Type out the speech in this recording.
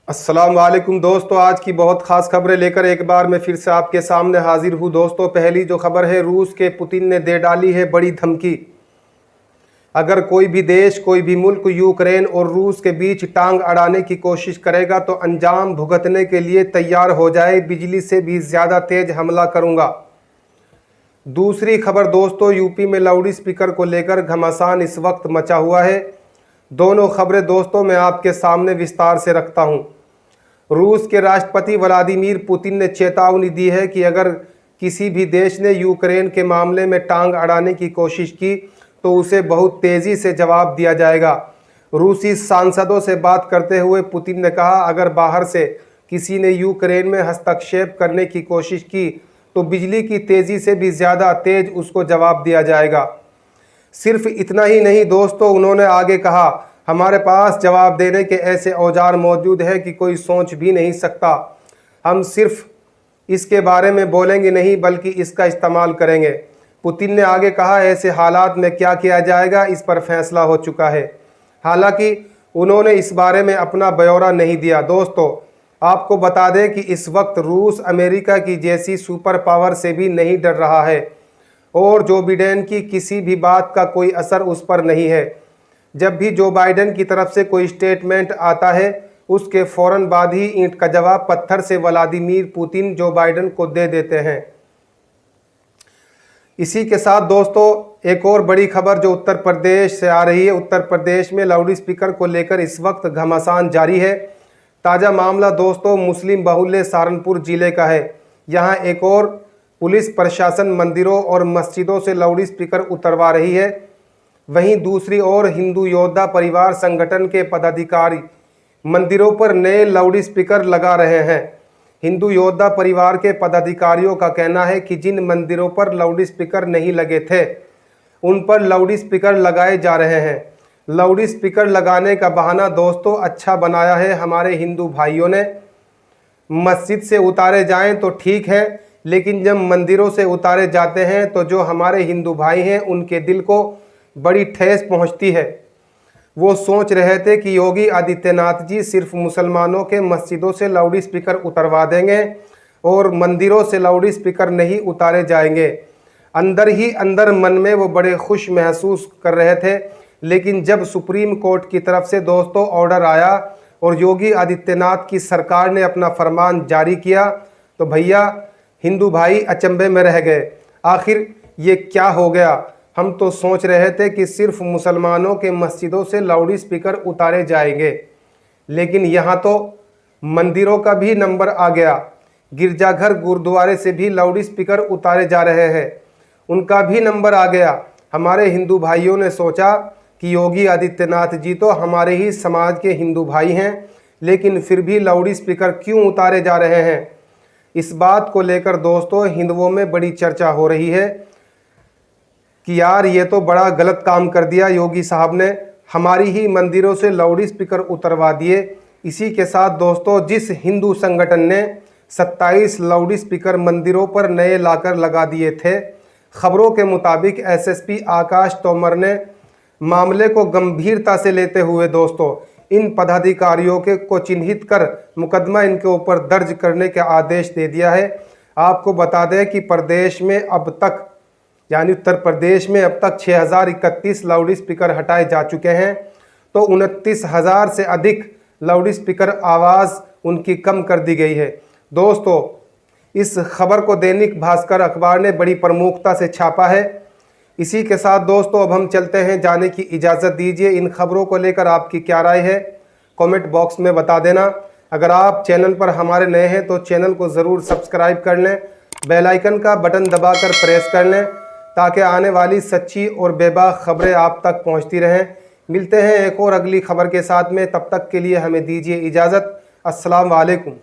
अस्सलाम वालेकुम दोस्तों, आज की बहुत ख़ास खबरें लेकर एक बार मैं फिर से आपके सामने हाजिर हूँ। दोस्तों, पहली जो खबर है, रूस के पुतिन ने दे डाली है बड़ी धमकी। अगर कोई भी देश, कोई भी मुल्क यूक्रेन और रूस के बीच टांग अड़ाने की कोशिश करेगा तो अंजाम भुगतने के लिए तैयार हो जाए, बिजली से भी ज़्यादा तेज हमला करूँगा। दूसरी खबर दोस्तों, यूपी में लाउड स्पीकर को लेकर घमासान इस वक्त मचा हुआ है। दोनों खबरें दोस्तों मैं आपके सामने विस्तार से रखता हूं। रूस के राष्ट्रपति व्लादिमीर पुतिन ने चेतावनी दी है कि अगर किसी भी देश ने यूक्रेन के मामले में टांग अड़ाने की कोशिश की तो उसे बहुत तेज़ी से जवाब दिया जाएगा। रूसी सांसदों से बात करते हुए पुतिन ने कहा, अगर बाहर से किसी ने यूक्रेन में हस्तक्षेप करने की कोशिश की तो बिजली की तेज़ी से भी ज़्यादा तेज उसको जवाब दिया जाएगा। सिर्फ इतना ही नहीं दोस्तों, उन्होंने आगे कहा, हमारे पास जवाब देने के ऐसे औजार मौजूद हैं कि कोई सोच भी नहीं सकता। हम सिर्फ इसके बारे में बोलेंगे नहीं बल्कि इसका इस्तेमाल करेंगे। पुतिन ने आगे कहा, ऐसे हालात में क्या किया जाएगा इस पर फैसला हो चुका है। हालांकि उन्होंने इस बारे में अपना ब्यौरा नहीं दिया। दोस्तों, आपको बता दें कि इस वक्त रूस अमेरिका की जैसी सुपर पावर से भी नहीं डर रहा है और जो बाइडेन की किसी भी बात का कोई असर उस पर नहीं है। जब भी जो बाइडेन की तरफ से कोई स्टेटमेंट आता है उसके फ़ौरन बाद ही ईंट का जवाब पत्थर से व्लादिमीर पुतिन जो बाइडेन को दे देते हैं। इसी के साथ दोस्तों एक और बड़ी खबर जो उत्तर प्रदेश से आ रही है। उत्तर प्रदेश में लाउड स्पीकर को लेकर इस वक्त घमासान जारी है। ताज़ा मामला दोस्तों मुस्लिम बहुल्य सहारनपुर जिले का है। यहाँ एक और पुलिस प्रशासन मंदिरों और मस्जिदों से लाउड स्पीकर उतरवा रही है। वहीं दूसरी ओर हिंदू योद्धा परिवार संगठन के पदाधिकारी मंदिरों पर नए लाउड स्पीकर लगा रहे हैं। हिंदू योद्धा परिवार के पदाधिकारियों का कहना है कि जिन मंदिरों पर लाउड स्पीकर नहीं लगे थे उन पर लाउड स्पीकर लगाए जा रहे हैं। लाउड स्पीकर लगाने का बहाना दोस्तों अच्छा बनाया है हमारे हिंदू भाइयों ने। मस्जिद से उतारे जाएं तो ठीक है, लेकिन जब मंदिरों से उतारे जाते हैं तो जो हमारे हिंदू भाई हैं उनके दिल को बड़ी ठेस पहुंचती है। वो सोच रहे थे कि योगी आदित्यनाथ जी सिर्फ मुसलमानों के मस्जिदों से लाउड स्पीकर उतरवा देंगे और मंदिरों से लाउड स्पीकर नहीं उतारे जाएंगे। अंदर ही अंदर मन में वो बड़े खुश महसूस कर रहे थे, लेकिन जब सुप्रीम कोर्ट की तरफ से दोस्तों ऑर्डर आया और योगी आदित्यनाथ की सरकार ने अपना फरमान जारी किया तो भैया हिंदू भाई अचंभे में रह गए। आखिर ये क्या हो गया? हम तो सोच रहे थे कि सिर्फ मुसलमानों के मस्जिदों से लाउड स्पीकर उतारे जाएंगे, लेकिन यहाँ तो मंदिरों का भी नंबर आ गया। गिरजाघर गुरुद्वारे से भी लाउड स्पीकर उतारे जा रहे हैं, उनका भी नंबर आ गया। हमारे हिंदू भाइयों ने सोचा कि योगी आदित्यनाथ जी तो हमारे ही समाज के हिंदू भाई हैं, लेकिन फिर भी लाउड स्पीकर क्यों उतारे जा रहे हैं? इस बात को लेकर दोस्तों हिंदुओं में बड़ी चर्चा हो रही है कि यार ये तो बड़ा गलत काम कर दिया योगी साहब ने, हमारी ही मंदिरों से लाउड स्पीकर उतरवा दिए। इसी के साथ दोस्तों जिस हिंदू संगठन ने 27 लाउड स्पीकर मंदिरों पर नए लाकर लगा दिए थे, खबरों के मुताबिक एसएसपी आकाश तोमर ने मामले को गंभीरता से लेते हुए दोस्तों इन पदाधिकारियों को चिन्हित कर मुकदमा इनके ऊपर दर्ज करने का आदेश दे दिया है। आपको बता दें कि प्रदेश में अब तक यानी उत्तर प्रदेश में अब तक 6031 लाउड स्पीकर हटाए जा चुके हैं, तो 29,000 से अधिक लाउड स्पीकर आवाज़ उनकी कम कर दी गई है। दोस्तों इस खबर को दैनिक भास्कर अखबार ने बड़ी प्रमुखता से छापा है। इसी के साथ दोस्तों अब हम चलते हैं, जाने की इजाज़त दीजिए। इन खबरों को लेकर आपकी क्या राय है कमेंट बॉक्स में बता देना। अगर आप चैनल पर हमारे नए हैं तो चैनल को ज़रूर सब्सक्राइब कर लें, बेल आइकन का बटन दबाकर प्रेस कर लें ताकि आने वाली सच्ची और बेबाक खबरें आप तक पहुंचती रहें। मिलते हैं एक और अगली खबर के साथ में, तब तक के लिए हमें दीजिए इजाज़त। अस्सलाम वालेकुम।